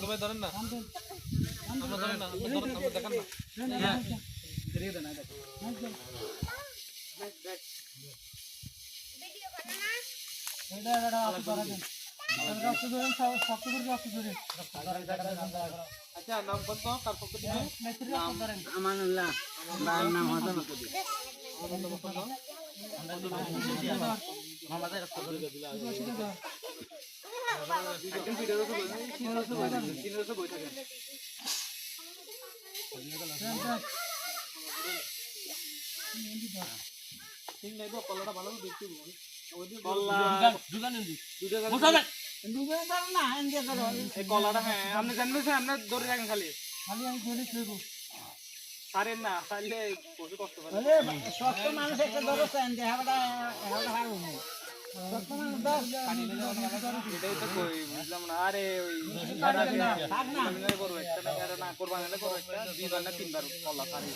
ভাই ধরেন না, আমরা ধরেন না, আমরা দেখান না। আচ্ছা নাম বল তো, কার পক্ষ থেকে? আমানুল্লাহ, আমার নাম হাসান। কলাটা ভালো দেখতে কলাটা, হ্যাঁ আপনি জানবেন, আপনার ধরে রাখেন খালি পারেন না, পারলে প্রচুর কষ্ট পারে। শক্ত মানুষ একটা ধরেছেন যে এটাই তো কই বুঝলাম না। আরে ওই করবো একটা না করবা না করবো একটা, দুইবার না তিনবার কলা পারে